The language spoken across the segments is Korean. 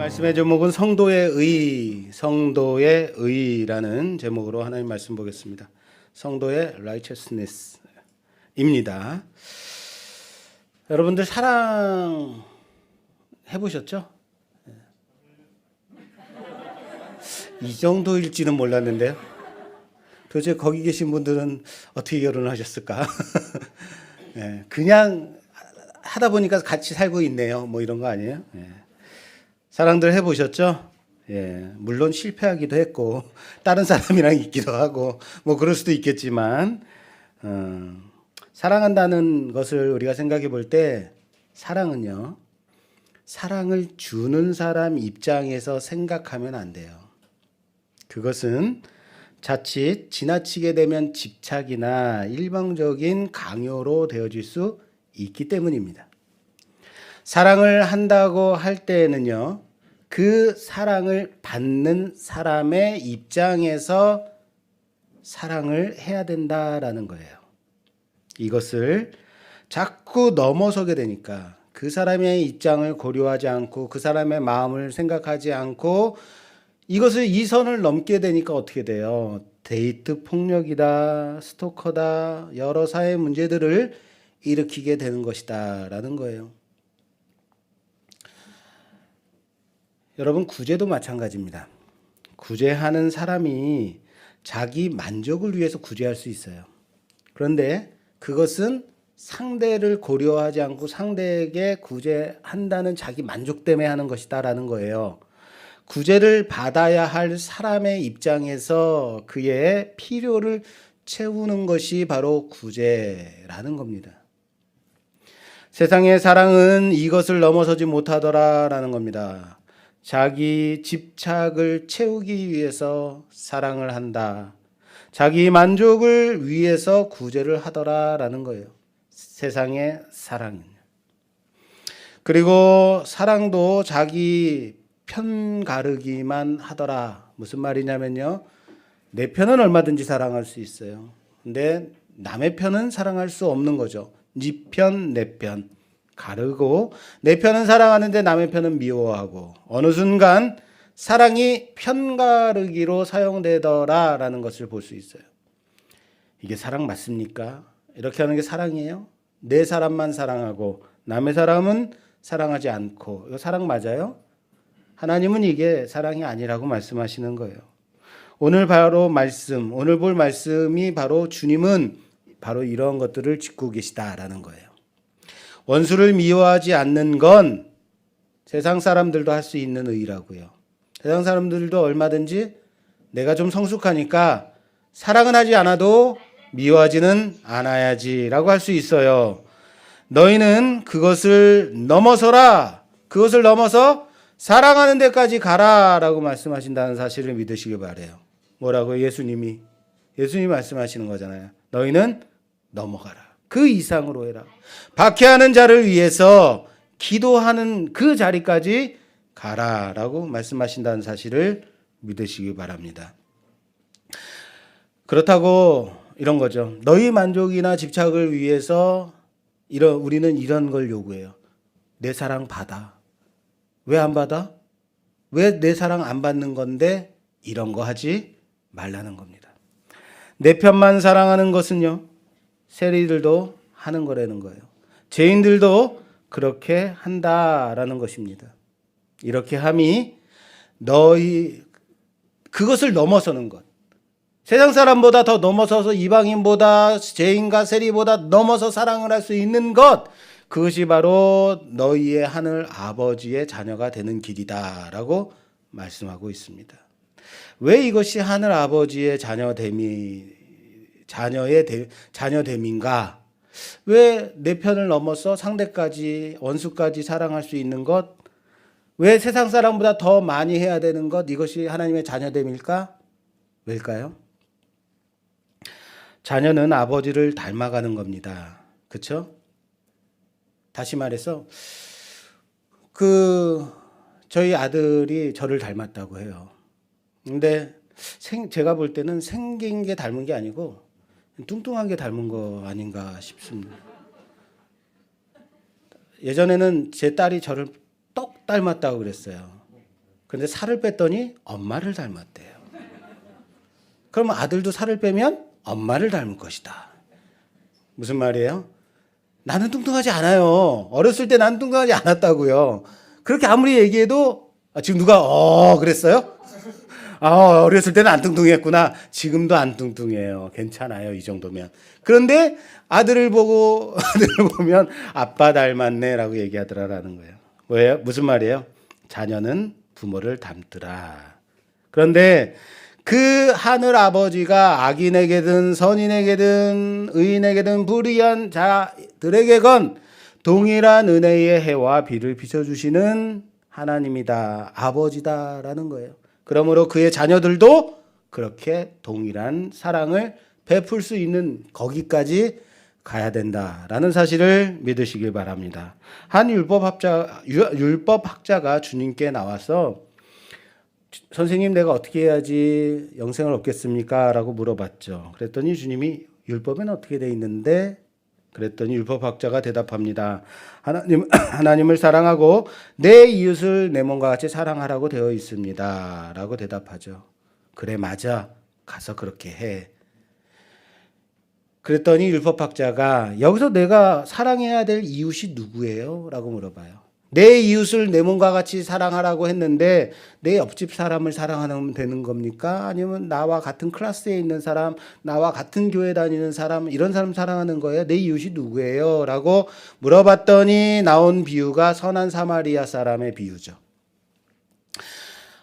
말씀의 제목은 성도의 의라는 제목으로 하나님 말씀 보겠습니다. 성도의 righteousness입니다. 여러분들 사랑 해보셨죠? 이 정도일지는 몰랐는데요. 도대체 거기 계신 분들은 어떻게 결혼을 하셨을까? 그냥 하다 보니까 같이 살고 있네요. 뭐 이런 거 아니에요? 사랑들 해보셨죠? 물론 실패하기도 했고 다른 사람이랑 있기도 하고 뭐 그럴 수도 있겠지만 사랑한다는 것을 우리가 생각해 볼 때 사랑은요, 사랑을 주는 사람 입장에서 생각하면 안 돼요. 그것은 자칫 지나치게 되면 집착이나 일방적인 강요로 되어질 수 있기 때문입니다. 사랑을 한다고 할 때에는요, 그 사랑을 받는 사람의 입장에서 사랑을 해야 된다라는 거예요. 이것을 자꾸 넘어서게 되니까 그 사람의 입장을 고려하지 않고 그 사람의 마음을 생각하지 않고 이 선을 넘게 되니까 어떻게 돼요? 데이트 폭력이다, 스토커다, 여러 사회 문제들을 일으키게 되는 것이다 라는 거예요. 여러분, 구제도 마찬가지입니다. 구제하는 사람이 자기 만족을 위해서 구제할 수 있어요. 그런데 그것은 상대를 고려하지 않고 상대에게 구제한다는 자기 만족 때문에 하는 것이다라는 거예요. 구제를 받아야 할 사람의 입장에서 그의 필요를 채우는 것이 바로 구제라는 겁니다. 세상의 사랑은 이것을 넘어서지 못하더라라는 겁니다. 자기 집착을 채우기 위해서 사랑을 한다. 자기 만족을 위해서 구제를 하더라라는 거예요. 세상의 사랑은. 그리고 사랑도 자기 편 가르기만 하더라. 무슨 말이냐면요, 내 편은 얼마든지 사랑할 수 있어요. 근데 남의 편은 사랑할 수 없는 거죠. 네 편, 내 편 가르고 내 편은 사랑하는데 남의 편은 미워하고 어느 순간 사랑이 편가르기로 사용되더라라는 것을 볼 수 있어요. 이게 사랑 맞습니까? 이렇게 하는 게 사랑이에요? 내 사람만 사랑하고 남의 사람은 사랑하지 않고 이거 사랑 맞아요? 하나님은 이게 사랑이 아니라고 말씀하시는 거예요. 오늘 볼 말씀이 바로 주님은 바로 이런 것들을 짚고 계시다라는 거예요. 원수를 미워하지 않는 건 세상 사람들도 할 수 있는 의라고요. 세상 사람들도 얼마든지 내가 좀 성숙하니까 사랑은 하지 않아도 미워하지는 않아야지라고 할 수 있어요. 너희는 그것을 넘어서라. 그것을 넘어서 사랑하는 데까지 가라라고 말씀하신다는 사실을 믿으시기 바라요. 뭐라고요? 예수님이 말씀하시는 거잖아요. 너희는 넘어가라. 그 이상으로 해라. 박해하는 자를 위해서 기도하는 그 자리까지 가라라고 말씀하신다는 사실을 믿으시기 바랍니다. 그렇다고 이런 거죠. 너희 만족이나 집착을 위해서 우리는 이런 걸 요구해요. 내 사랑 받아. 왜 안 받아? 왜 내 사랑 안 받는 건데 이런 거 하지 말라는 겁니다. 내 편만 사랑하는 것은요, 세리들도 하는 거라는 거예요. 죄인들도 그렇게 한다라는 것입니다. 이렇게 함이 그것을 넘어서는 것. 세상 사람보다 더 넘어서서 이방인보다 죄인과 세리보다 넘어서 사랑을 할 수 있는 것. 그것이 바로 너희의 하늘 아버지의 자녀가 되는 길이다라고 말씀하고 있습니다. 왜 이것이 하늘 아버지의 자녀됨인가? 왜 내 편을 넘어서 상대까지 원수까지 사랑할 수 있는 것? 왜 세상 사람보다 더 많이 해야 되는 것? 이것이 하나님의 자녀됨일까? 왜일까요? 자녀는 아버지를 닮아가는 겁니다. 그렇죠? 다시 말해서 저희 아들이 저를 닮았다고 해요. 근데 제가 볼 때는 생긴 게 닮은 게 아니고 뚱뚱한 게 닮은 거 아닌가 싶습니다. 예전에는 제 딸이 저를 똑 닮았다고 그랬어요. 그런데 살을 뺐더니 엄마를 닮았대요. 그럼 아들도 살을 빼면 엄마를 닮을 것이다. 무슨 말이에요? 나는 뚱뚱하지 않아요. 어렸을 때 나는 뚱뚱하지 않았다고요. 그렇게 아무리 얘기해도 지금 누가 그랬어요? 어렸을 때는 안 뚱뚱했구나. 지금도 안 뚱뚱해요. 괜찮아요. 이 정도면. 그런데 아들을 보면 아빠 닮았네라고 얘기하더라라는 거예요. 뭐예요? 무슨 말이에요? 자녀는 부모를 닮더라. 그런데 그 하늘 아버지가 악인에게든 선인에게든 의인에게든 불의한 자들에게건 동일한 은혜의 해와 비를 비춰주시는 하나님이다. 아버지다라는 거예요. 그러므로 그의 자녀들도 그렇게 동일한 사랑을 베풀 수 있는 거기까지 가야 된다라는 사실을 믿으시길 바랍니다. 한 율법학자가 주님께 나와서 선생님, 내가 어떻게 해야지 영생을 얻겠습니까? 라고 물어봤죠. 그랬더니 주님이 율법에는 어떻게 돼 있는데? 그랬더니 율법학자가 대답합니다. 하나님을 사랑하고 내 이웃을 내 몸과 같이 사랑하라고 되어 있습니다. 라고 대답하죠. 그래, 맞아. 가서 그렇게 해. 그랬더니 율법학자가 여기서 내가 사랑해야 될 이웃이 누구예요? 라고 물어봐요. 내 이웃을 내 몸과 같이 사랑하라고 했는데 내 옆집 사람을 사랑하면 되는 겁니까? 아니면 나와 같은 클래스에 있는 사람, 나와 같은 교회 다니는 사람, 이런 사람 사랑하는 거예요? 내 이웃이 누구예요? 라고 물어봤더니 나온 비유가 선한 사마리아 사람의 비유죠.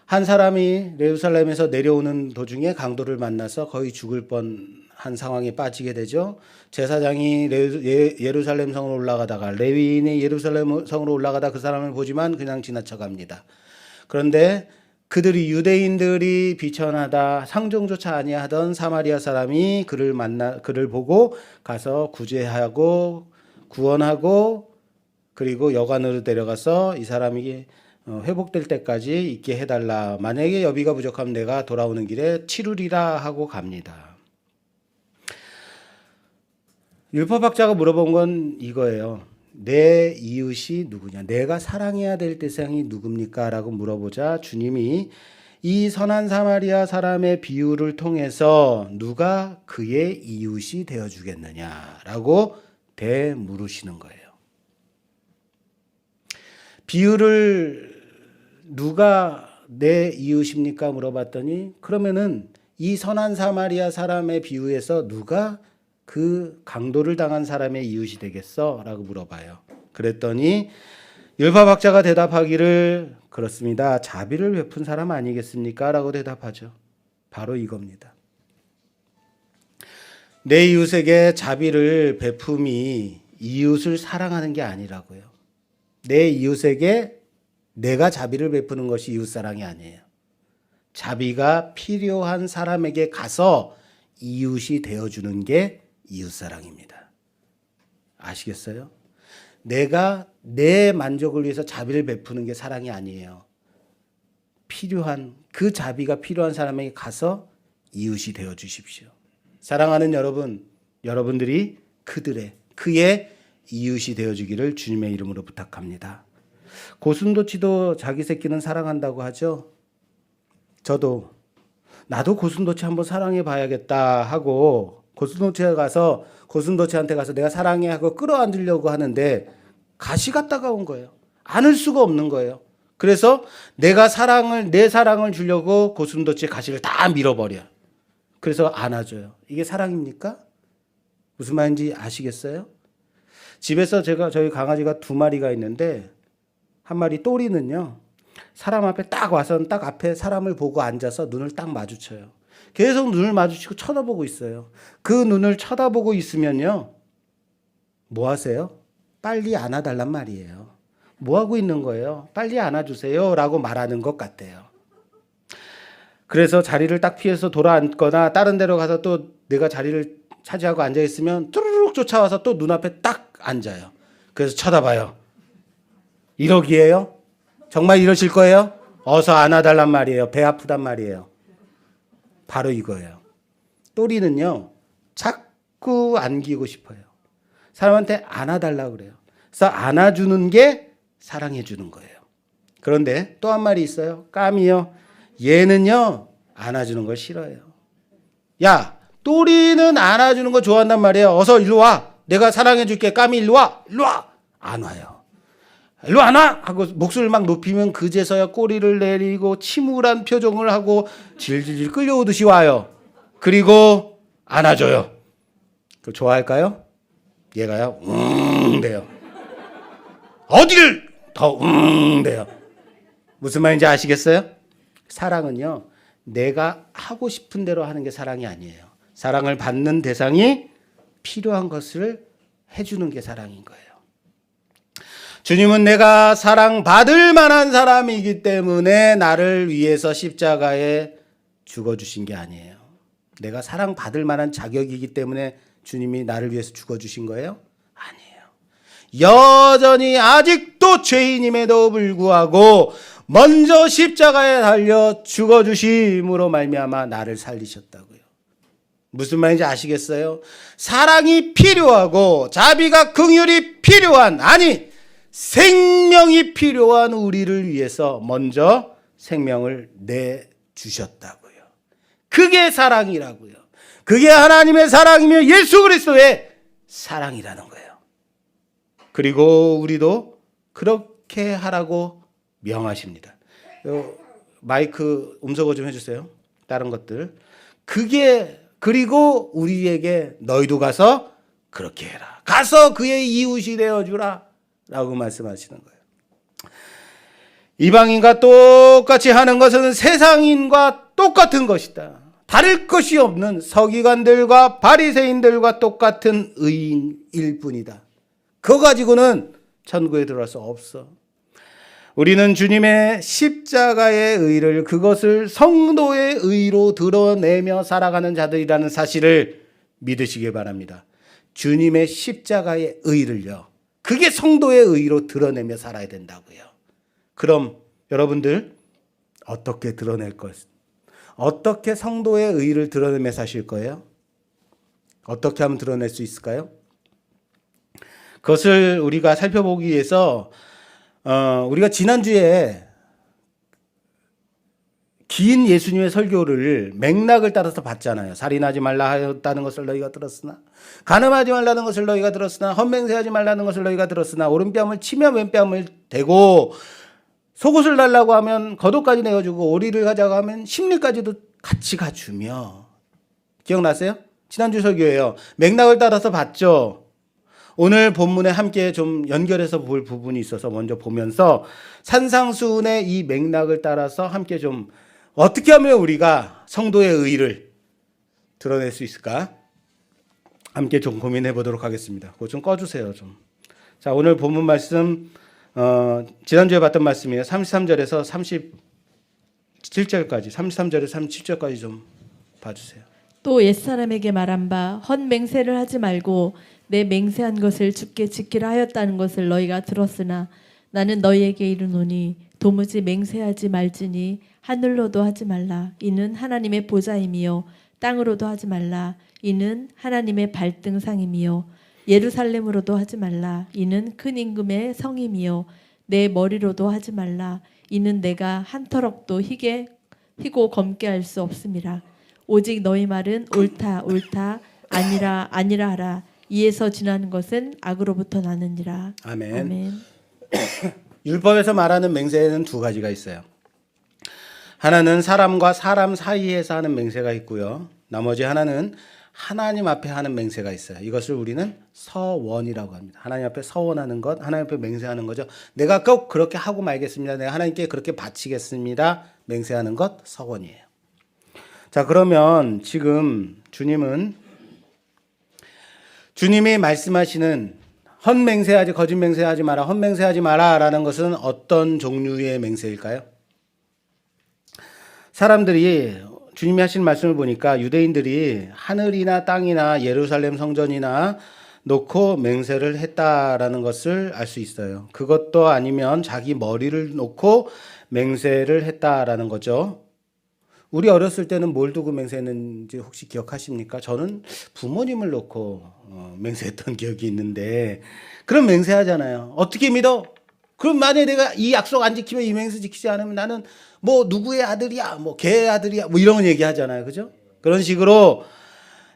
한 사람이 예루살렘에서 내려오는 도중에 강도를 만나서 거의 죽을 뻔한 상황에 빠지게 되죠. 제사장이 예루살렘 성으로 올라가다가 레위인이 예루살렘 성으로 올라가다 그 사람을 보지만 그냥 지나쳐갑니다. 그런데 유대인들이 비천하다 상종조차 아니하던 사마리아 사람이 그를 보고 가서 구제하고 구원하고 그리고 여관으로 데려가서 이 사람이 회복될 때까지 있게 해달라. 만약에 여비가 부족하면 내가 돌아오는 길에 치르리라 하고 갑니다. 율법학자가 물어본 건 이거예요. 내 이웃이 누구냐? 내가 사랑해야 될 대상이 누굽니까? 라고 물어보자 주님이 이 선한 사마리아 사람의 비유를 통해서 누가 그의 이웃이 되어주겠느냐라고 되물으시는 거예요. 비유를 누가 내 이웃입니까? 물어봤더니 그러면은 이 선한 사마리아 사람의 비유에서 누가 그 강도를 당한 사람의 이웃이 되겠어? 라고 물어봐요. 그랬더니 율법학자가 대답하기를 그렇습니다. 자비를 베푼 사람 아니겠습니까? 라고 대답하죠. 바로 이겁니다. 내 이웃에게 자비를 베품이 이웃을 사랑하는 게 아니라고요. 내 이웃에게 내가 자비를 베푸는 것이 이웃사랑이 아니에요. 자비가 필요한 사람에게 가서 이웃이 되어주는 게 이웃사랑입니다. 아시겠어요? 내가 내 만족을 위해서 자비를 베푸는 게 사랑이 아니에요. 그 자비가 필요한 사람에게 가서 이웃이 되어주십시오. 사랑하는 여러분들이 그의 이웃이 되어주기를 주님의 이름으로 부탁합니다. 고슴도치도 자기 새끼는 사랑한다고 하죠. 나도 고슴도치 한번 사랑해 봐야겠다 하고 고슴도치한테 가서 내가 사랑해 하고 끌어안으려고 하는데 가시 갔다가 온 거예요. 안을 수가 없는 거예요. 그래서 내 사랑을 주려고 고슴도치의 가시를 다 밀어버려. 그래서 안아줘요. 이게 사랑입니까? 무슨 말인지 아시겠어요? 집에서 저희 강아지가 2마리가 있는데 한 마리 또리는요. 사람 앞에 딱 와서 딱 앞에 사람을 보고 앉아서 눈을 딱 마주쳐요. 계속 눈을 마주치고 쳐다보고 있어요. 그 눈을 쳐다보고 있으면요. 뭐 하세요? 빨리 안아달란 말이에요. 뭐 하고 있는 거예요? 빨리 안아주세요 라고 말하는 것 같아요. 그래서 자리를 딱 피해서 돌아앉거나 다른 데로 가서 또 내가 자리를 차지하고 앉아있으면 뚜루룩 쫓아와서 또 눈앞에 딱 앉아요. 그래서 쳐다봐요. 이러기에요? 정말 이러실 거예요? 어서 안아달란 말이에요. 배 아프단 말이에요. 바로 이거예요. 또리는요. 자꾸 안기고 싶어요. 사람한테 안아달라고 그래요. 그래서 안아주는 게 사랑해주는 거예요. 그런데 또 한 마리 있어요. 까미요. 얘는요, 안아주는 걸 싫어해요. 야, 또리는 안아주는 거 좋아한단 말이에요. 어서 일로 와. 내가 사랑해줄게. 까미 일로 와. 일로 와. 안 와요. 일로 안 와! 하고 목소리를 막 높이면 그제서야 꼬리를 내리고 침울한 표정을 하고 질질질 끌려오듯이 와요. 그리고 안아줘요. 그 좋아할까요? 얘가요, 돼요. 어디를 더 돼요. 무슨 말인지 아시겠어요? 사랑은요, 내가 하고 싶은 대로 하는 게 사랑이 아니에요. 사랑을 받는 대상이 필요한 것을 해주는 게 사랑인 거예요. 주님은 내가 사랑받을 만한 사람이기 때문에 나를 위해서 십자가에 죽어주신 게 아니에요. 내가 사랑받을 만한 자격이기 때문에 주님이 나를 위해서 죽어주신 거예요? 아니에요. 여전히 아직도 죄인임에도 불구하고 먼저 십자가에 달려 죽어주심으로 말미암아 나를 살리셨다고요. 무슨 말인지 아시겠어요? 사랑이 필요하고 자비가 긍휼이 필요한, 아니 생명이 필요한 우리를 위해서 먼저 생명을 내주셨다고요. 그게 사랑이라고요. 그게 하나님의 사랑이며 예수 그리스도의 사랑이라는 거예요. 그리고 우리도 그렇게 하라고 명하십니다. 마이크 음소거 좀 해주세요. 다른 것들. 그리고 우리에게 너희도 가서 그렇게 해라. 가서 그의 이웃이 되어주라. 라고 말씀하시는 거예요. 이방인과 똑같이 하는 것은 세상인과 똑같은 것이다. 다를 것이 없는 서기관들과 바리새인들과 똑같은 의인일 뿐이다. 그거 가지고는 천국에 들어갈 수 없어. 우리는 주님의 십자가의 의를, 그것을 성도의 의로 드러내며 살아가는 자들이라는 사실을 믿으시기 바랍니다. 주님의 십자가의 의를요, 그게 성도의 의로 드러내며 살아야 된다고요. 그럼 여러분들 어떻게 드러낼 것? 어떻게 성도의 의를 드러내며 사실 거예요? 어떻게 하면 드러낼 수 있을까요? 그것을 우리가 살펴보기 위해서 우리가 지난주에 긴 예수님의 설교를 맥락을 따라서 봤잖아요. 살인하지 말라 하였다는 것을 너희가 들었으나, 간음하지 말라는 것을 너희가 들었으나, 헛맹세하지 말라는 것을 너희가 들었으나, 오른뺨을 치며 왼뺨을 대고, 속옷을 달라고 하면 겉옷까지 내어주고, 오리를 가자고 하면 심리까지도 같이 갖추며. 기억나세요? 지난주 설교예요. 맥락을 따라서 봤죠. 오늘 본문에 함께 좀 연결해서 볼 부분이 있어서 먼저 보면서 산상수훈의 이 맥락을 따라서 함께 좀 어떻게 하면 우리가 성도의 의를 드러낼 수 있을까? 함께 좀 고민해 보도록 하겠습니다. 그거 좀 꺼주세요. 좀. 자, 오늘 본문 말씀 지난주에 봤던 말씀이에요. 33절에서 37절까지, 33절에서 37절까지 좀 봐주세요. 또 옛사람에게 말한 바 헛맹세를 하지 말고 내 맹세한 것을 주께 지키라 하였다는 것을 너희가 들었으나 나는 너희에게 이르노니 도무지 맹세하지 말지니 하늘로도 하지 말라 이는 하나님의 보좌임이요 땅으로도 하지 말라 이는 하나님의 발등상임이요 예루살렘으로도 하지 말라 이는 큰 임금의 성임이요 내 머리로도 하지 말라 이는 내가 한 터럭도 희고 검게 할 수 없음이라 오직 너희 말은 옳다 옳다 아니라 아니라 하라 이에서 지나는 것은 악으로부터 나느니라. 아멘. 아멘. 율법에서 말하는 맹세에는 두 가지가 있어요. 하나는 사람과 사람 사이에서 하는 맹세가 있고요. 나머지 하나는 하나님 앞에 하는 맹세가 있어요. 이것을 우리는 서원이라고 합니다. 하나님 앞에 서원하는 것, 하나님 앞에 맹세하는 거죠. 내가 꼭 그렇게 하고 말겠습니다. 내가 하나님께 그렇게 바치겠습니다. 맹세하는 것, 서원이에요. 자, 그러면 지금 주님이 말씀하시는 헛맹세하지, 거짓맹세하지 마라, 헛맹세하지 마라라는 것은 어떤 종류의 맹세일까요? 사람들이 주님이 하신 말씀을 보니까 유대인들이 하늘이나 땅이나 예루살렘 성전이나 놓고 맹세를 했다라는 것을 알 수 있어요. 그것도 아니면 자기 머리를 놓고 맹세를 했다라는 거죠. 우리 어렸을 때는 뭘 두고 맹세했는지 혹시 기억하십니까? 저는 부모님을 놓고 맹세했던 기억이 있는데, 그럼 맹세하잖아요. 어떻게 믿어? 그럼 만약에 내가 이 약속 안 지키면 이 맹세 지키지 않으면 나는 뭐 누구의 아들이야, 뭐 걔의 아들이야, 뭐 이런 얘기 하잖아요. 그죠? 그런 식으로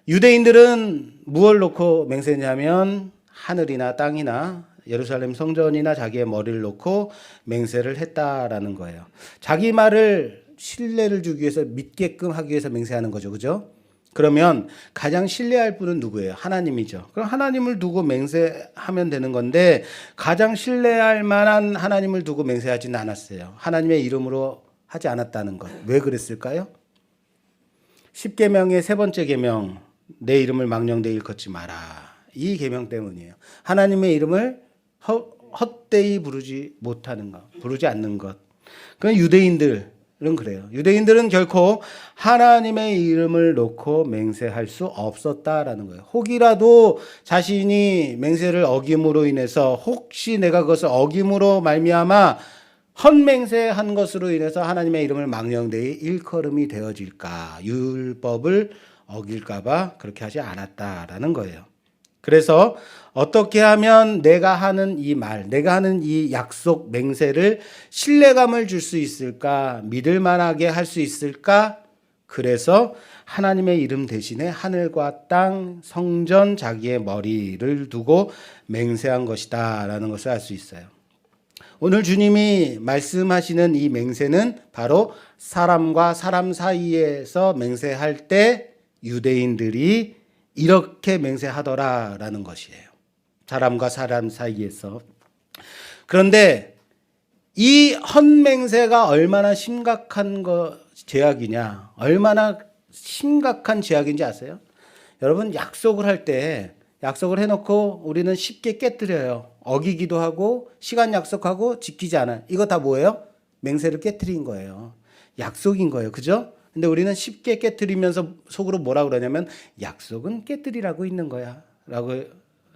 유대인들은 무엇을 놓고 맹세냐면 하늘이나 땅이나 예루살렘 성전이나 자기의 머리를 놓고 맹세를 했다라는 거예요. 자기 말을 신뢰를 주기 위해서 믿게끔 하기 위해서 맹세하는 거죠. 그죠? 그러면 가장 신뢰할 분은 누구예요? 하나님이죠. 그럼 하나님을 두고 맹세하면 되는 건데 가장 신뢰할 만한 하나님을 두고 맹세하지는 않았어요. 하나님의 이름으로 하지 않았다는 것. 왜 그랬을까요? 10계명의 세 번째 계명, 내 이름을 망령되이 일컫지 마라. 이 계명 때문이에요. 하나님의 이름을 헛되이 부르지 못하는 것, 부르지 않는 것. 그건 유대인들은 그래요. 유대인들은 결코 하나님의 이름을 놓고 맹세할 수 없었다라는 거예요. 혹이라도 자신이 맹세를 어김으로 인해서 혹시 내가 그것을 어김으로 말미암아 헛맹세한 것으로 인해서 하나님의 이름을 망령되이 일컬음이 되어질까, 율법을 어길까봐 그렇게 하지 않았다라는 거예요. 그래서 어떻게 하면 내가 하는 이 말, 내가 하는 이 약속 맹세를 신뢰감을 줄 수 있을까, 믿을 만하게 할 수 있을까? 그래서 하나님의 이름 대신에 하늘과 땅, 성전, 자기의 머리를 두고 맹세한 것이다 라는 것을 알 수 있어요. 오늘 주님이 말씀하시는 이 맹세는 바로 사람과 사람 사이에서 맹세할 때 유대인들이 이렇게 맹세하더라라는 것이에요. 사람과 사람 사이에서. 그런데 이 헛맹세가 얼마나 심각한 죄악이냐, 얼마나 심각한 죄악인지 아세요? 여러분 약속을 할 때 약속을 해놓고 우리는 쉽게 깨뜨려요. 어기기도 하고 시간 약속하고 지키지 않아요. 이거 다 뭐예요? 맹세를 깨뜨린 거예요. 약속인 거예요. 그죠? 근데 우리는 쉽게 깨뜨리면서 속으로 뭐라 그러냐면 약속은 깨뜨리라고 있는 거야 라고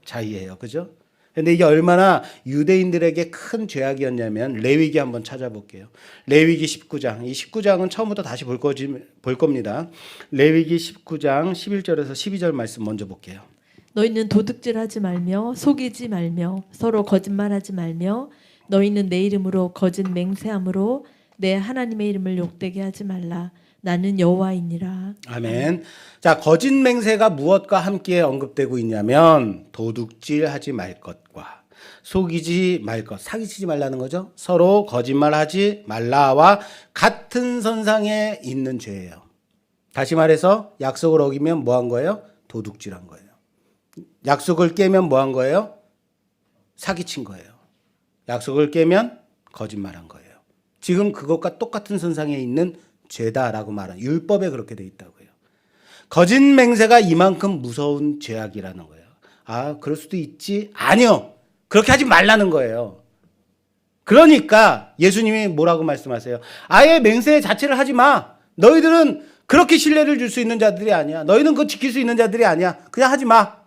자의해요. 그죠? 근데 이게 얼마나 유대인들에게 큰 죄악이었냐면 레위기 한번 찾아볼게요. 레위기 19장. 이 19장은 처음부터 다시 볼 겁니다. 레위기 19장 11절에서 12절 말씀 먼저 볼게요. 너희는 도둑질하지 말며 속이지 말며 서로 거짓말하지 말며 너희는 내 이름으로 거짓 맹세함으로 내 하나님의 이름을 욕되게 하지 말라. 나는 여호와이니라. 아멘. 자, 거짓 맹세가 무엇과 함께 언급되고 있냐면 도둑질하지 말 것과 속이지 말 것, 사기치지 말라는 거죠. 서로 거짓말하지 말라와 같은 선상에 있는 죄예요. 다시 말해서 약속을 어기면 뭐 한 거예요? 도둑질한 거예요. 약속을 깨면 뭐 한 거예요? 사기친 거예요. 약속을 깨면 거짓말한 거예요. 지금 그것과 똑같은 선상에 있는 죄다라고 말하는 율법에 그렇게 돼 있다고요. 거짓 맹세가 이만큼 무서운 죄악이라는 거예요. 아, 그럴 수도 있지? 아니요. 그렇게 하지 말라는 거예요. 그러니까 예수님이 뭐라고 말씀하세요? 아예 맹세 자체를 하지 마. 너희들은 그렇게 신뢰를 줄 수 있는 자들이 아니야. 너희는 그거 지킬 수 있는 자들이 아니야. 그냥 하지 마.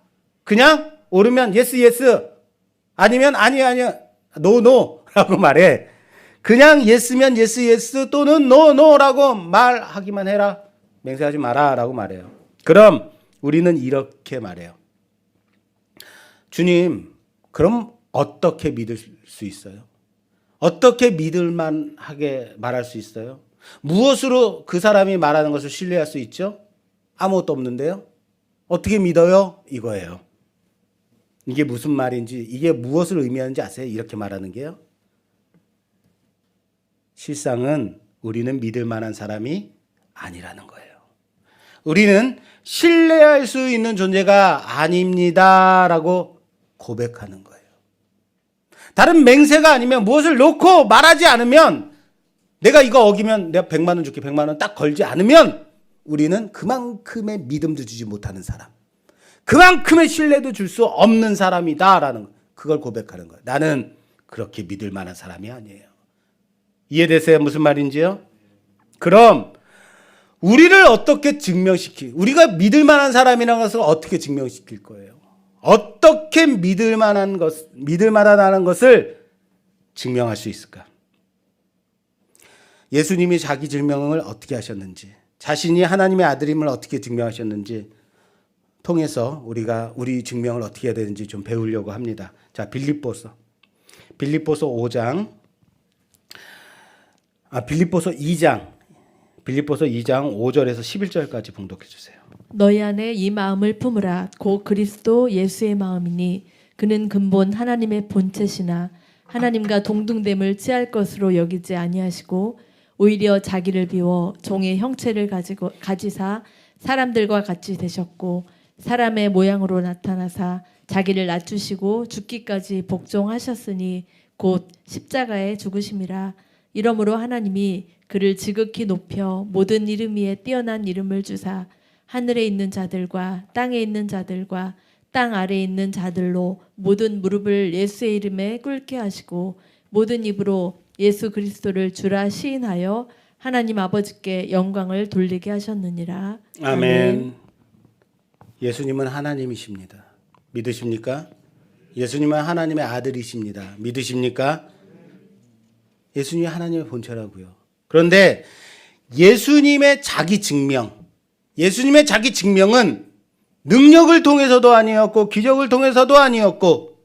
그냥 옳으면 예스 예스 아니면 아니야 노 노라고 말해. 그냥 예스면 예스 예스 또는 노 노라고 말하기만 해라. 맹세하지 마라라고 말해요. 그럼 우리는 이렇게 말해요. 주님, 그럼 어떻게 믿을 수 있어요? 어떻게 믿을만하게 말할 수 있어요? 무엇으로 그 사람이 말하는 것을 신뢰할 수 있죠? 아무것도 없는데요. 어떻게 믿어요? 이거예요. 이게 무슨 말인지, 이게 무엇을 의미하는지 아세요? 이렇게 말하는 게요. 실상은 우리는 믿을 만한 사람이 아니라는 거예요. 우리는 신뢰할 수 있는 존재가 아닙니다라고 고백하는 거예요. 다른 맹세가 아니면 무엇을 놓고 말하지 않으면 내가 이거 어기면 내가 100만 원 줄게 100만 원 딱 걸지 않으면 우리는 그만큼의 믿음도 주지 못하는 사람, 그만큼의 신뢰도 줄 수 없는 사람이다라는 그걸 고백하는 거예요. 나는 그렇게 믿을 만한 사람이 아니에요. 이해되세요? 무슨 말인지요? 그럼 우리를 어떻게 우리가 믿을 만한 사람이라는 것을 어떻게 증명시킬 거예요? 어떻게 믿을 만하다는 것을 증명할 수 있을까? 예수님이 자기 증명을 어떻게 하셨는지, 자신이 하나님의 아들임을 어떻게 증명하셨는지 통해서 우리 증명을 어떻게 해야 되는지 좀 배우려고 합니다. 자, 빌립보서 빌립보서 2장 5절에서 11절까지 봉독해 주세요. 너희 안에 이 마음을 품으라. 곧 그리스도 예수의 마음이니 그는 근본 하나님의 본체시나 하나님과 동등됨을 취할 것으로 여기지 아니하시고 오히려 자기를 비워 종의 형체를 가지사 사람들과 같이 되셨고 사람의 모양으로 나타나사 자기를 낮추시고 죽기까지 복종하셨으니 곧 십자가에 죽으심이라. 이러므로 하나님이 그를 지극히 높여 모든 이름 위에 뛰어난 이름을 주사 하늘에 있는 자들과 땅에 있는 자들과 땅 아래에 있는 자들로 모든 무릎을 예수의 이름에 꿇게 하시고 모든 입으로 예수 그리스도를 주라 시인하여 하나님 아버지께 영광을 돌리게 하셨느니라. 아멘. 예수님은 하나님이십니다. 믿으십니까? 예수님은 하나님의 아들이십니다. 믿으십니까? 예수님이 하나님의 본체라고요. 그런데 예수님의 자기 증명은 능력을 통해서도 아니었고 기적을 통해서도 아니었고,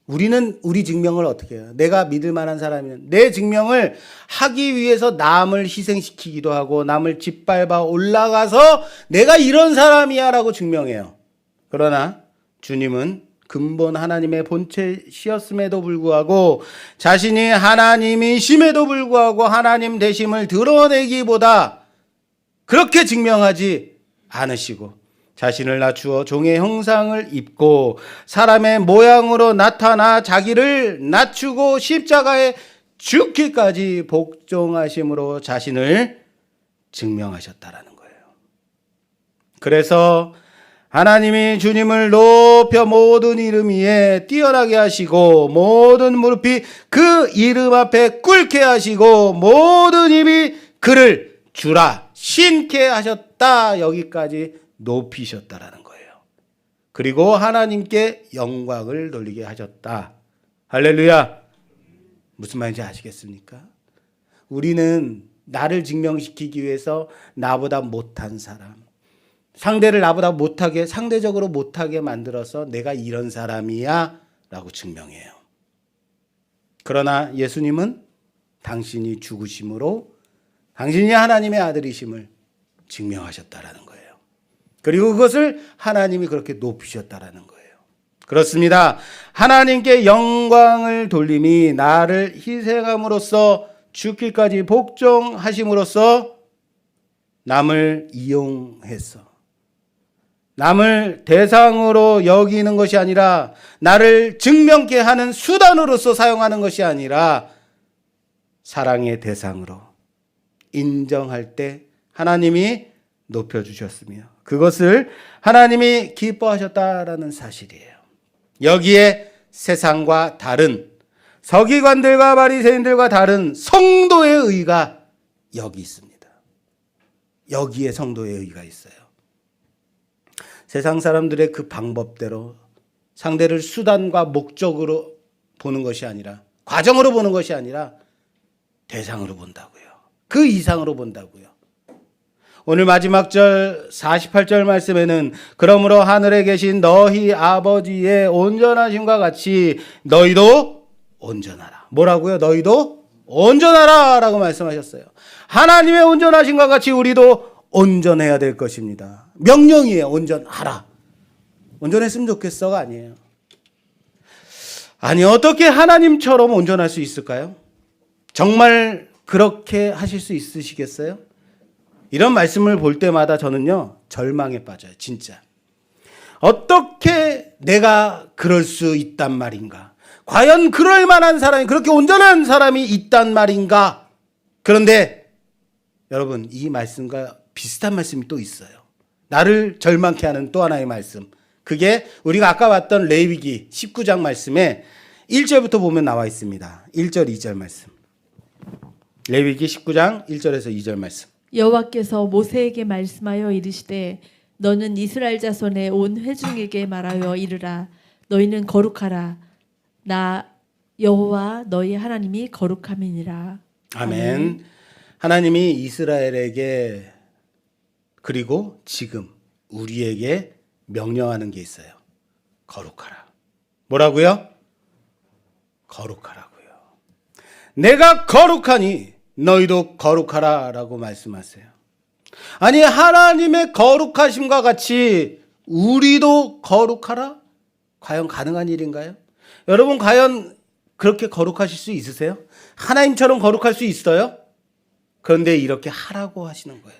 우리는 우리 증명을 어떻게 해요? 내가 믿을 만한 사람이면 내 증명을 하기 위해서 남을 희생시키기도 하고 남을 짓밟아 올라가서 내가 이런 사람이야 라고 증명해요. 그러나 주님은 근본 하나님의 본체시였음에도 불구하고 자신이 하나님이심에도 불구하고 하나님 되심을 드러내기보다 그렇게 증명하지 않으시고 자신을 낮추어 종의 형상을 입고 사람의 모양으로 나타나 자기를 낮추고 십자가에 죽기까지 복종하심으로 자신을 증명하셨다라는 거예요. 그래서 하나님이 주님을 높여 모든 이름 위에 뛰어나게 하시고 모든 무릎이 그 이름 앞에 꿇게 하시고 모든 입이 그를 주라 신케 하셨다. 여기까지 높이셨다라는 거예요. 그리고 하나님께 영광을 돌리게 하셨다. 할렐루야. 무슨 말인지 아시겠습니까? 우리는 나를 증명시키기 위해서 나보다 못한 사람, 상대를 나보다 못하게, 상대적으로 못하게 만들어서 내가 이런 사람이야 라고 증명해요. 그러나 예수님은 당신이 죽으심으로 당신이 하나님의 아들이심을 증명하셨다라는 거예요. 그리고 그것을 하나님이 그렇게 높이셨다라는 거예요. 그렇습니다. 하나님께 영광을 돌림이 나를 희생함으로써 죽기까지 복종하심으로써 남을 이용해서 남을 대상으로 여기는 것이 아니라 나를 증명케 하는 수단으로서 사용하는 것이 아니라 사랑의 대상으로 인정할 때 하나님이 높여주셨으며 그것을 하나님이 기뻐하셨다라는 사실이에요. 여기에 세상과 다른 서기관들과 바리새인들과 다른 성도의 의가 여기 있습니다. 여기에 성도의 의가 있어요. 세상 사람들의 그 방법대로 상대를 수단과 목적으로 보는 것이 아니라 과정으로 보는 것이 아니라 대상으로 본다고요. 그 이상으로 본다고요. 오늘 마지막 절 48절 말씀에는 그러므로 하늘에 계신 너희 아버지의 온전하심과 같이 너희도 온전하라. 뭐라고요? 너희도 온전하라 라고 말씀하셨어요. 하나님의 온전하심과 같이 우리도 온전해야 될 것입니다. 명령이에요. 온전하라. 온전했으면 좋겠어가 아니에요. 아니 어떻게 하나님처럼 온전할 수 있을까요? 정말 그렇게 하실 수 있으시겠어요? 이런 말씀을 볼 때마다 저는요 절망에 빠져요. 진짜 어떻게 내가 그럴 수 있단 말인가? 과연 그럴 만한 사람이, 그렇게 온전한 사람이 있단 말인가? 그런데 여러분 이 말씀과 비슷한 말씀이 또 있어요. 나를 절망케 하는 또 하나의 말씀, 그게 우리가 아까 봤던 레위기 19장 말씀에 1절부터 보면 나와 있습니다. 1절 2절 말씀, 레위기 19장 1절에서 2절 말씀. 여호와께서 모세에게 말씀하여 이르시되 너는 이스라엘 자손의 온 회중에게 말하여 이르라. 너희는 거룩하라. 나 여호와 너희 하나님이 거룩함이니라. 아멘. 하나님이 이스라엘에게 그리고 지금 우리에게 명령하는 게 있어요. 거룩하라. 뭐라고요? 거룩하라고요. 내가 거룩하니 너희도 거룩하라라고 말씀하세요. 아니, 하나님의 거룩하심과 같이 우리도 거룩하라? 과연 가능한 일인가요? 여러분, 과연 그렇게 거룩하실 수 있으세요? 하나님처럼 거룩할 수 있어요? 그런데 이렇게 하라고 하시는 거예요.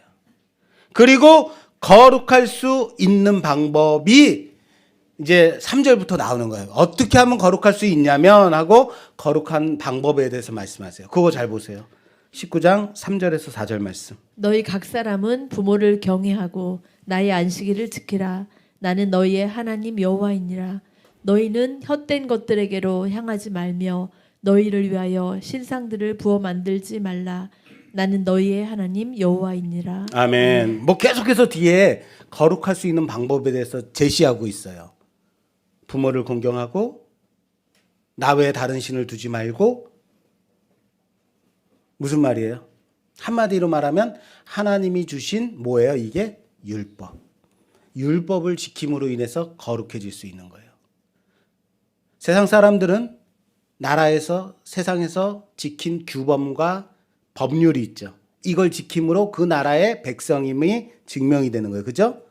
그리고 거룩할 수 있는 방법이 이제 3절부터 나오는 거예요. 어떻게 하면 거룩할 수 있냐면 하고 거룩한 방법에 대해서 말씀하세요. 그거 잘 보세요. 19장 3절에서 4절 말씀. 너희 각 사람은 부모를 경외하고 나의 안식일을 지키라. 나는 너희의 하나님 여호와이니라. 너희는 헛된 것들에게로 향하지 말며 너희를 위하여 신상들을 부어 만들지 말라. 나는 너희의 하나님 여호와이니라. 아멘. 뭐 계속해서 뒤에 거룩할 수 있는 방법에 대해서 제시하고 있어요. 부모를 존경하고 나 외에 다른 신을 두지 말고. 무슨 말이에요? 한마디로 말하면 하나님이 주신 뭐예요? 이게 율법. 율법을 지킴으로 인해서 거룩해질 수 있는 거예요. 세상 사람들은 나라에서 세상에서 지킨 규범과 법률이 있죠. 이걸 지킴으로 그 나라의 백성임이 증명이 되는 거예요. 그죠?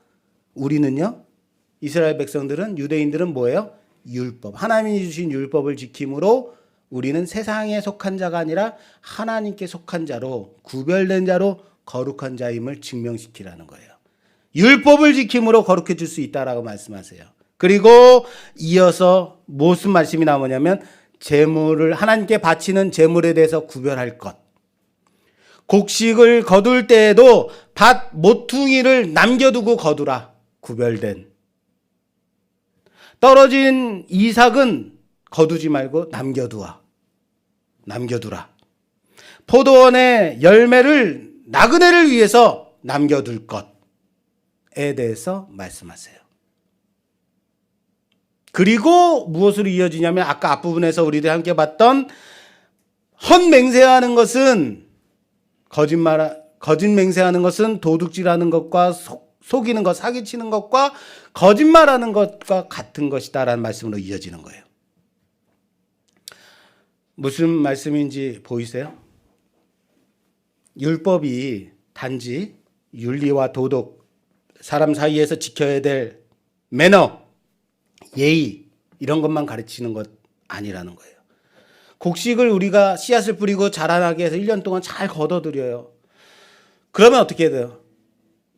우리는요, 이스라엘 백성들은, 유대인들은 뭐예요? 율법. 하나님이 주신 율법을 지킴으로 우리는 세상에 속한 자가 아니라 하나님께 속한 자로, 구별된 자로 거룩한 자임을 증명시키라는 거예요. 율법을 지킴으로 거룩해질 수 있다라고 말씀하세요. 그리고 이어서 무슨 말씀이 나오냐면 제물을, 하나님께 바치는 제물에 대해서 구별할 것. 곡식을 거둘 때에도 밭 모퉁이를 남겨두고 거두라. 구별된. 떨어진 이삭은 거두지 말고 남겨두라. 포도원의 열매를, 나그네를 위해서 남겨둘 것에 대해서 말씀하세요. 그리고 무엇으로 이어지냐면 아까 앞부분에서 우리들이 함께 봤던 헛맹세하는 것은, 거짓 맹세하는 것은 도둑질하는 것과 속이는 것, 사기치는 것과 거짓말하는 것과 같은 것이다라는 말씀으로 이어지는 거예요. 무슨 말씀인지 보이세요? 율법이 단지 윤리와 도덕, 사람 사이에서 지켜야 될 매너, 예의, 이런 것만 가르치는 것 아니라는 거예요. 곡식을 우리가 씨앗을 뿌리고 자라나게 해서 1년 동안 잘 걷어들여요. 그러면 어떻게 해야 돼요?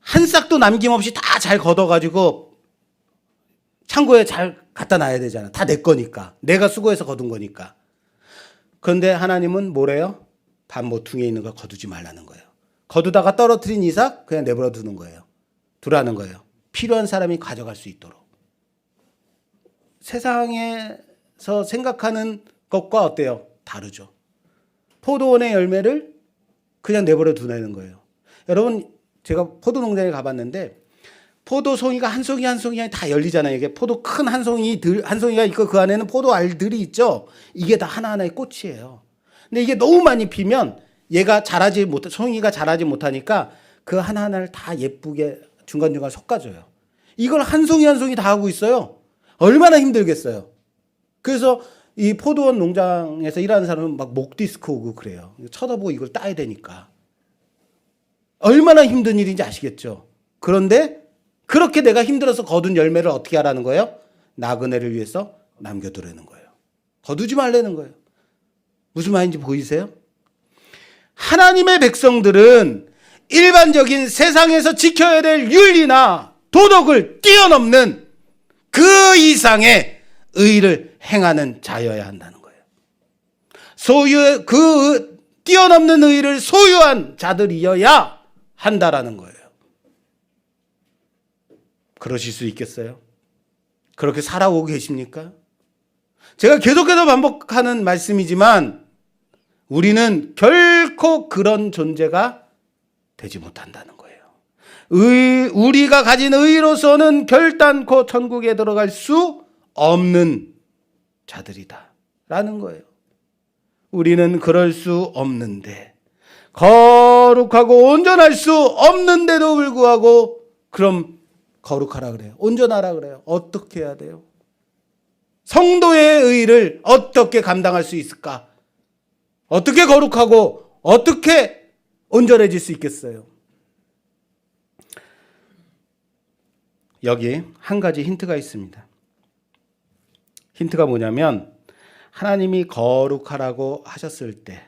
한 싹도 남김없이 다 잘 걷어가지고 창고에 잘 갖다 놔야 되잖아. 다 내 거니까. 내가 수고해서 거둔 거니까. 그런데 하나님은 뭐래요? 밭 모퉁이에 있는 걸 거두지 말라는 거예요. 거두다가 떨어뜨린 이삭 그냥 내버려 두는 거예요. 두라는 거예요. 필요한 사람이 가져갈 수 있도록. 세상에서 생각하는 것과 어때요? 다르죠. 포도원의 열매를 그냥 내버려 두는 거예요. 여러분, 제가 포도 농장에 가봤는데 포도 송이가 한 송이 한 송이 다 열리잖아요. 이게 포도 큰 한 송이가 있고 그 안에는 포도 알들이 있죠. 이게 다 하나하나의 꽃이에요. 근데 이게 너무 많이 피면 얘가 송이가 자라지 못하니까 그 하나하나를 다 예쁘게 중간중간 솎아줘요. 이걸 한 송이 한 송이 다 하고 있어요. 얼마나 힘들겠어요. 그래서 이 포도원 농장에서 일하는 사람은 막 목 디스크 오고 그래요. 쳐다보고 이걸 따야 되니까. 얼마나 힘든 일인지 아시겠죠? 그런데 그렇게 내가 힘들어서 거둔 열매를 어떻게 하라는 거예요? 나그네를 위해서 남겨두라는 거예요. 거두지 말라는 거예요. 무슨 말인지 보이세요? 하나님의 백성들은 일반적인 세상에서 지켜야 될 윤리나 도덕을 뛰어넘는 그 이상의 의를 행하는 자여야 한다는 거예요. 그 뛰어넘는 의를 소유한 자들이어야 한다라는 거예요. 그러실 수 있겠어요? 그렇게 살아오고 계십니까? 제가 계속해서 반복하는 말씀이지만 우리는 결코 그런 존재가 되지 못한다는 거예요. 우리가 가진 의로서는 결단코 천국에 들어갈 수 없는 자들이다라는 거예요. 우리는 그럴 수 없는데, 거룩하고 온전할 수 없는데도 불구하고 그럼 거룩하라 그래요. 온전하라 그래요. 어떻게 해야 돼요? 성도의 의를 어떻게 감당할 수 있을까? 어떻게 거룩하고 어떻게 온전해질 수 있겠어요? 여기 한 가지 힌트가 있습니다. 힌트가 뭐냐면 하나님이 거룩하라고 하셨을 때,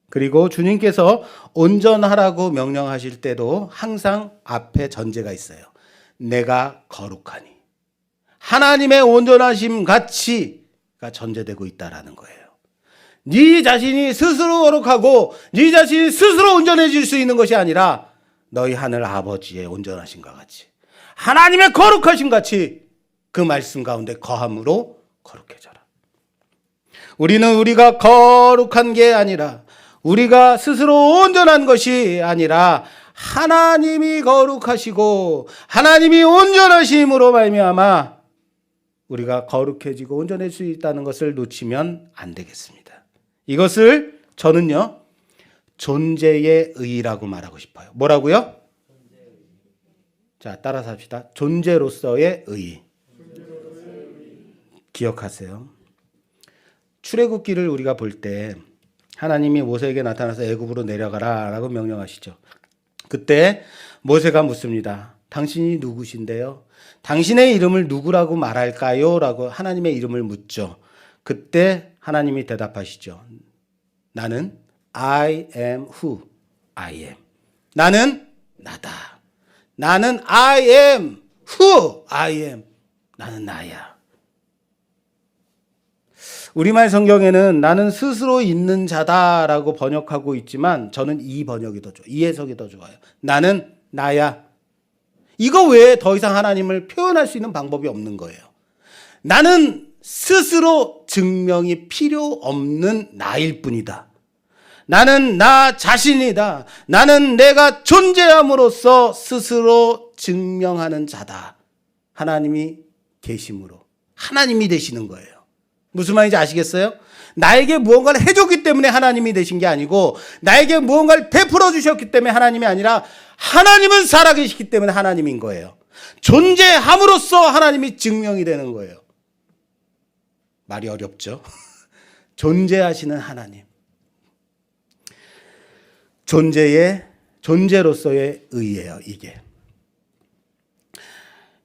그리고 주님께서 온전하라고 명령하실 때도 항상 앞에 전제가 있어요. 내가 거룩하니. 하나님의 온전하심 가치가 전제되고 있다라는 거예요. 네 자신이 스스로 거룩하고 네 자신이 스스로 온전해질 수 있는 것이 아니라 너희 하늘 아버지의 온전하심과 같이, 하나님의 거룩하심 같이 그 말씀 가운데 거함으로 거룩해져라. 우리는 우리가 거룩한 게 아니라, 우리가 스스로 온전한 것이 아니라 하나님이 거룩하시고 하나님이 온전하심으로 말미암아 우리가 거룩해지고 온전해질 수 있다는 것을 놓치면 안 되겠습니다. 이것을 저는요, 존재의 의라고 말하고 싶어요. 뭐라고요? 자, 따라서 합시다. 존재로서의 의. 기억하세요. 출애굽기를 우리가 볼 때 하나님이 모세에게 나타나서 애굽으로 내려가라 라고 명령하시죠. 그때 모세가 묻습니다. 당신이 누구신데요? 당신의 이름을 누구라고 말할까요? 라고 하나님의 이름을 묻죠. 그때 하나님이 대답하시죠. 나는 I am who I am. 나는 나다. 나는 I am who I am. 나는 나야. 우리말 성경에는 나는 스스로 있는 자다라고 번역하고 있지만 저는 이 번역이 더 좋아요. 이 해석이 더 좋아요. 나는 나야. 이거 외에 더 이상 하나님을 표현할 수 있는 방법이 없는 거예요. 나는 스스로 증명이 필요 없는 나일 뿐이다. 나는 나 자신이다. 나는 내가 존재함으로써 스스로 증명하는 자다. 하나님이 계심으로. 하나님이 되시는 거예요. 무슨 말인지 아시겠어요? 나에게 무언가를 해줬기 때문에 하나님이 되신 게 아니고, 나에게 무언가를 베풀어 주셨기 때문에 하나님이 아니라, 하나님은 살아계시기 때문에 하나님인 거예요. 존재함으로써 하나님이 증명이 되는 거예요. 말이 어렵죠? 존재하시는 하나님. 존재로서의 의예요, 이게.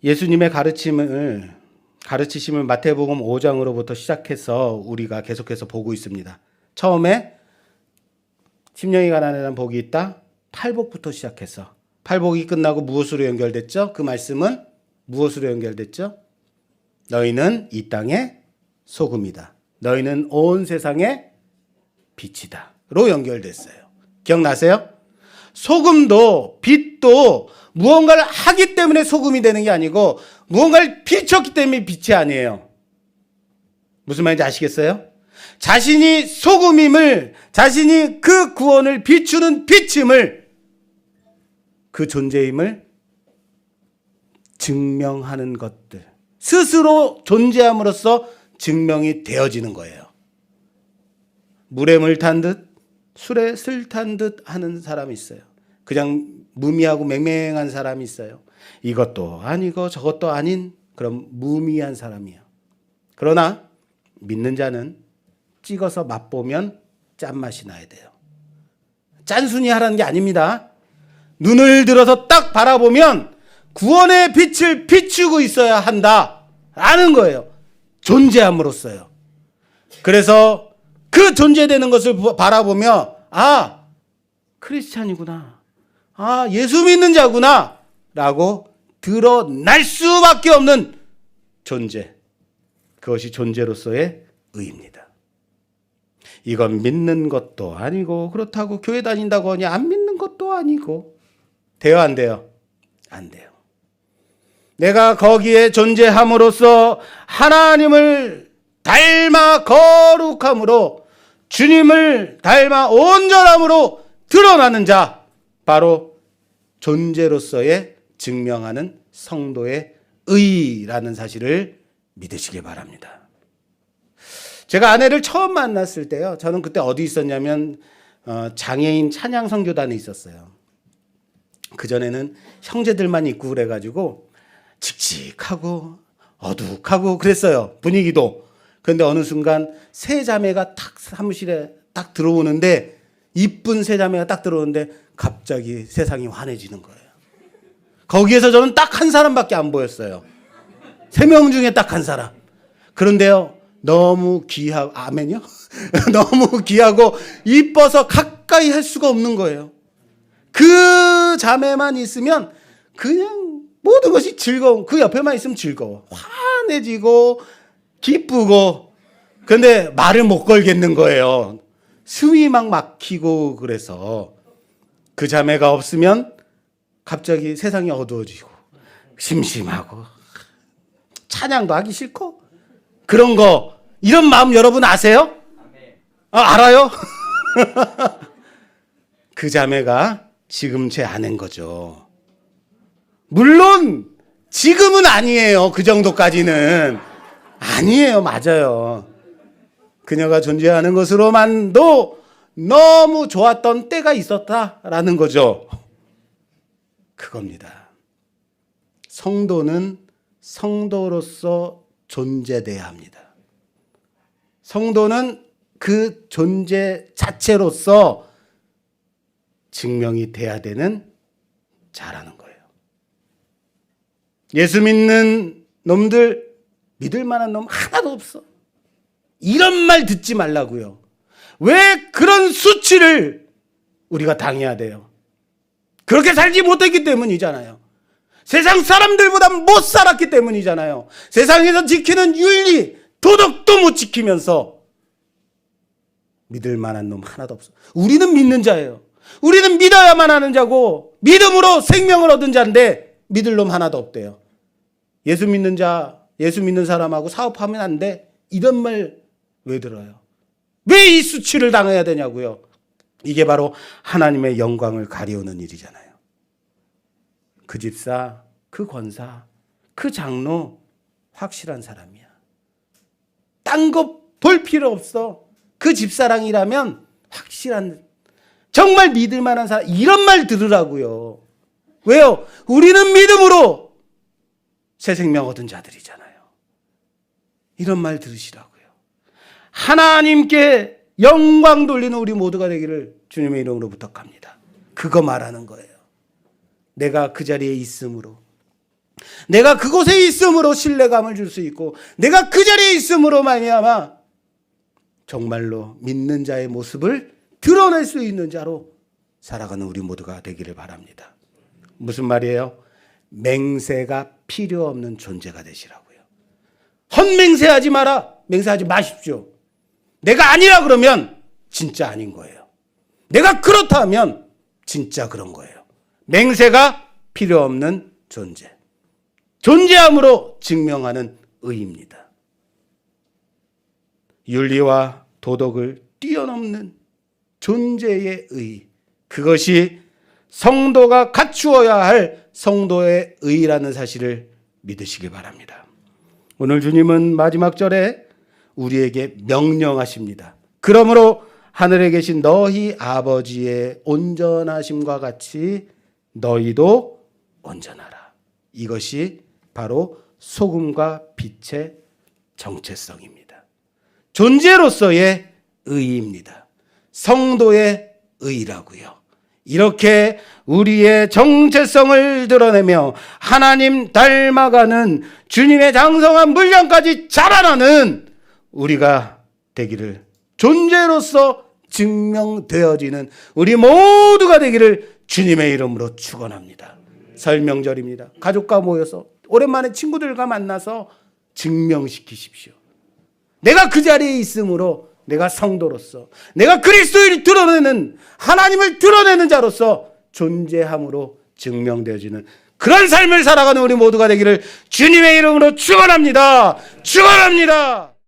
예수님의 가르치심을 마태복음 5장으로부터 시작해서 우리가 계속해서 보고 있습니다. 처음에 심령이 가난한 복이 있다. 팔복부터 시작해서, 팔복이 끝나고 무엇으로 연결됐죠? 그 말씀은 무엇으로 연결됐죠? 너희는 이 땅의 소금이다. 너희는 온 세상의 빛이다. 로 연결됐어요. 기억나세요? 소금도 빛도 무언가를 하기 때문에 소금이 되는 게 아니고 무언가를 비췄기 때문에 빛이 아니에요. 무슨 말인지 아시겠어요? 자신이 소금임을, 자신이 그 구원을 비추는 빛임을, 그 존재임을 증명하는 것들, 스스로 존재함으로써 증명이 되어지는 거예요. 물에 물 탄 듯 술에 슬 탄 듯 하는 사람이 있어요. 그냥 무미하고 맹맹한 사람이 있어요. 이것도 아니고 저것도 아닌 그런 무미한 사람이에요. 그러나 믿는 자는 찍어서 맛보면 짠맛이 나야 돼요. 짠순이 하라는 게 아닙니다. 눈을 들어서 딱 바라보면 구원의 빛을 비추고 있어야 한다라는 거예요. 존재함으로써요. 그래서 그 존재되는 것을 바라보며, 아, 크리스찬이구나. 아, 예수 믿는 자구나. 라고 드러날 수밖에 없는 존재. 그것이 존재로서의 의입니다. 이건 믿는 것도 아니고, 그렇다고 교회 다닌다고 하니 안 믿는 것도 아니고. 돼요, 안 돼요? 안 돼요. 내가 거기에 존재함으로써 하나님을 닮아 거룩함으로, 주님을 닮아 온전함으로 드러나는 자, 바로 존재로서의 증명하는 성도의 의라는 사실을 믿으시기 바랍니다. 제가 아내를 처음 만났을 때요, 저는 그때 어디 있었냐면 장애인 찬양 선교단에 있었어요. 그전에는 형제들만 있고 그래가지고 칙칙하고 어둑하고 그랬어요. 분위기도. 그런데 어느 순간 세 자매가 탁 사무실에 딱 들어오는데, 이쁜 세 자매가 딱 들어오는데 갑자기 세상이 환해지는 거예요. 거기에서 저는 딱 한 사람밖에 안 보였어요. 3명 중에 딱 한 사람. 그런데요, 너무 귀하고, 아멘요? 너무 귀하고 이뻐서 가까이 할 수가 없는 거예요. 그 자매만 있으면 그냥 모든 것이 즐거운, 그 옆에만 있으면 즐거워. 환해지고 기쁘고. 그런데 말을 못 걸겠는 거예요. 숨이 막 막히고. 그래서 그 자매가 없으면 갑자기 세상이 어두워지고 심심하고 찬양도 하기 싫고 그런 거. 이런 마음 여러분 아세요? 알아요? 그 자매가 지금 제 아내인 거죠. 물론 지금은 아니에요. 그 정도까지는 아니에요. 맞아요. 그녀가 존재하는 것으로만도 너무 좋았던 때가 있었다라는 거죠. 그겁니다. 성도는 성도로서 존재돼야 합니다. 성도는 그 존재 자체로서 증명이 돼야 되는 자라는 거예요. 예수 믿는 놈들, 믿을 만한 놈 하나도 없어. 이런 말 듣지 말라고요. 왜 그런 수치를 우리가 당해야 돼요? 그렇게 살지 못했기 때문이잖아요. 세상 사람들보다 못 살았기 때문이잖아요. 세상에서 지키는 윤리, 도덕도 못 지키면서 믿을 만한 놈 하나도 없어. 우리는 믿는 자예요. 우리는 믿어야만 하는 자고 믿음으로 생명을 얻은 자인데 믿을 놈 하나도 없대요. 예수 믿는 자, 예수 믿는 사람하고 사업하면 안 돼. 이런 말 왜 들어요? 왜 이 수치를 당해야 되냐고요. 이게 바로 하나님의 영광을 가리우는 일이잖아요. 그 집사, 그 권사, 그 장로 확실한 사람이야. 딴 거 볼 필요 없어. 그 집사랑이라면 확실한, 정말 믿을 만한 사람. 이런 말 들으라고요. 왜요? 우리는 믿음으로 새 생명 얻은 자들이잖아요. 이런 말 들으시라고요. 하나님께 영광 돌리는 우리 모두가 되기를 주님의 이름으로 부탁합니다. 그거 말하는 거예요. 내가 그 자리에 있음으로, 내가 그곳에 있음으로 신뢰감을 줄 수 있고, 내가 그 자리에 있음으로 말미암아 정말로 믿는 자의 모습을 드러낼 수 있는 자로 살아가는 우리 모두가 되기를 바랍니다. 무슨 말이에요? 맹세가 필요 없는 존재가 되시라고요. 헛맹세하지 마라. 맹세하지 마십시오. 내가 아니라 그러면 진짜 아닌 거예요. 내가 그렇다 하면 진짜 그런 거예요. 맹세가 필요 없는 존재. 존재함으로 증명하는 의입니다. 윤리와 도덕을 뛰어넘는 존재의 의. 그것이 성도가 갖추어야 할 성도의 의라는 사실을 믿으시기 바랍니다. 오늘 주님은 마지막 절에 우리에게 명령하십니다. 그러므로 하늘에 계신 너희 아버지의 온전하심과 같이 너희도 온전하라. 이것이 바로 소금과 빛의 정체성입니다. 존재로서의 의의입니다. 성도의 의라고요. 이렇게 우리의 정체성을 드러내며 하나님 닮아가는 주님의 장성한 분량까지 자라나는 우리가 되기를, 존재로서 증명되어지는 우리 모두가 되기를 주님의 이름으로 축원합니다. 설명절입니다. 가족과 모여서 오랜만에 친구들과 만나서 증명시키십시오. 내가 그 자리에 있으므로 내가 성도로서, 내가 그리스도를 드러내는, 하나님을 드러내는 자로서 존재함으로 증명되어지는 그런 삶을 살아가는 우리 모두가 되기를 주님의 이름으로 축원합니다. 축원합니다.